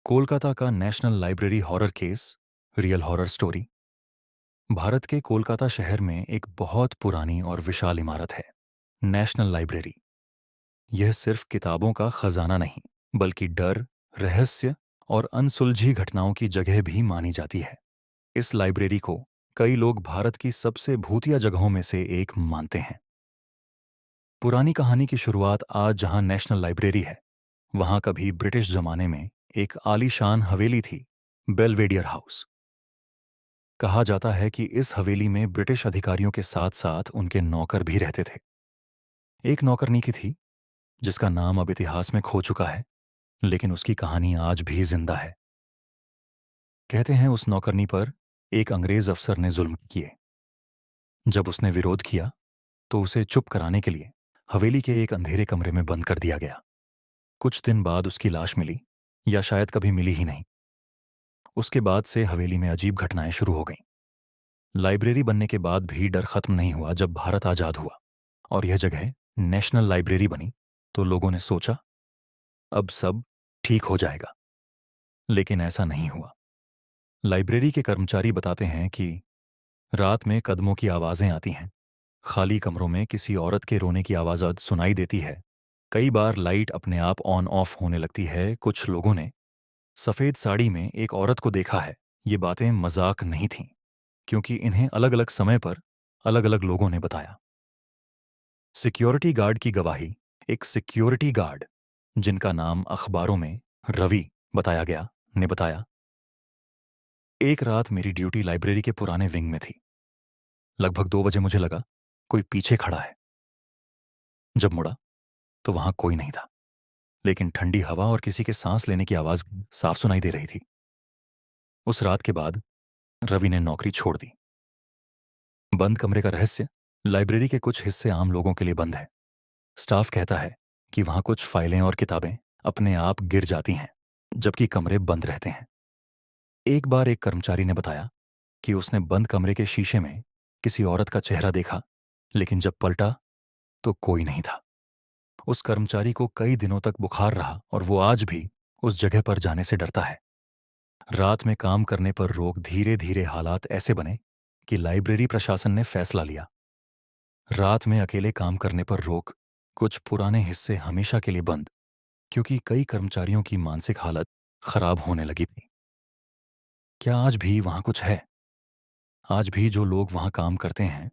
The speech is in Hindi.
कोलकाता का national library horror case, real horror story. Bharat के कोलकाता शहर में एक बहुत पुरानी और विशाल इमारत है, नेशनल लाइब्रेरी। यह सिर्फ किताबों का खजाना नहीं, बल्कि डर, रहस्य और अनसुलझी घटनाओं की जगह भी मानी जाती है। इस लाइब्रेरी को कई लोग भारत की सबसे भूतिया जगहों में से एक मानते हैं। पुरानी कहानी की शुरुआत आज जहां नेशनल लाइब्रेरी है, वहां कभी ब्रिटिश जमाने में एक आलीशान हवेली थी, बेलवेडियर हाउस। कहा जाता है कि इस हवेली में ब्रिटिश अधिकारियों के साथ साथ उनके नौकर भी रहते थे। एक नौकरनी थी जिसका नाम अब इतिहास में खो चुका है, लेकिन उसकी कहानी आज भी जिंदा है। कहते हैं उस नौकरनी पर एक अंग्रेज अफसर ने जुल्म किए। जब उसने विरोध किया तो उसे चुप कराने के लिए हवेली के एक अंधेरे कमरे में बंद कर दिया गया। कुछ दिन बाद उसकी लाश मिली, या शायद कभी मिली ही नहीं। उसके बाद से हवेली में अजीब घटनाएं शुरू हो गईं। लाइब्रेरी बनने के बाद भी डर खत्म नहीं हुआ। जब भारत आजाद हुआ और यह जगह नेशनल लाइब्रेरी बनी, तो लोगों ने सोचा अब सब ठीक हो जाएगा। लेकिन ऐसा नहीं हुआ। लाइब्रेरी के कर्मचारी बताते हैं कि रात में कदमों की आवाजें आती हैं, खाली कमरों में किसी औरत के रोने की आवाज सुनाई देती है। कई बार लाइट अपने आप ऑन ऑफ होने लगती है। कुछ लोगों ने सफेद साड़ी में एक औरत को देखा है। ये बातें मजाक नहीं थीं, क्योंकि इन्हें अलग अलग समय पर अलग अलग लोगों ने बताया। सिक्योरिटी गार्ड की गवाही। एक सिक्योरिटी गार्ड, जिनका नाम अखबारों में रवि बताया गया, ने बताया, एक रात मेरी ड्यूटी लाइब्रेरी के पुराने विंग में थी। लगभग 2 बजे मुझे लगा कोई पीछे खड़ा है। जब मुड़ा तो वहां कोई नहीं था, लेकिन ठंडी हवा और किसी के सांस लेने की आवाज साफ सुनाई दे रही थी। उस रात के बाद रवि ने नौकरी छोड़ दी। बंद कमरे का रहस्य। लाइब्रेरी के कुछ हिस्से आम लोगों के लिए बंद है। स्टाफ कहता है कि वहां कुछ फाइलें और किताबें अपने आप गिर जाती हैं, जबकि कमरे बंद रहते हैं। एक बार एक कर्मचारी ने बताया कि उसने बंद कमरे के शीशे में किसी औरत का चेहरा देखा, लेकिन जब पलटा तो कोई नहीं था। उस कर्मचारी को कई दिनों तक बुखार रहा और वो आज भी उस जगह पर जाने से डरता है। रात में काम करने पर रोक। धीरे धीरे हालात ऐसे बने कि लाइब्रेरी प्रशासन ने फैसला लिया, रात में अकेले काम करने पर रोक, कुछ पुराने हिस्से हमेशा के लिए बंद, क्योंकि कई कर्मचारियों की मानसिक हालत खराब होने लगी थी। क्या आज भी वहां कुछ है? आज भी जो लोग वहां काम करते हैं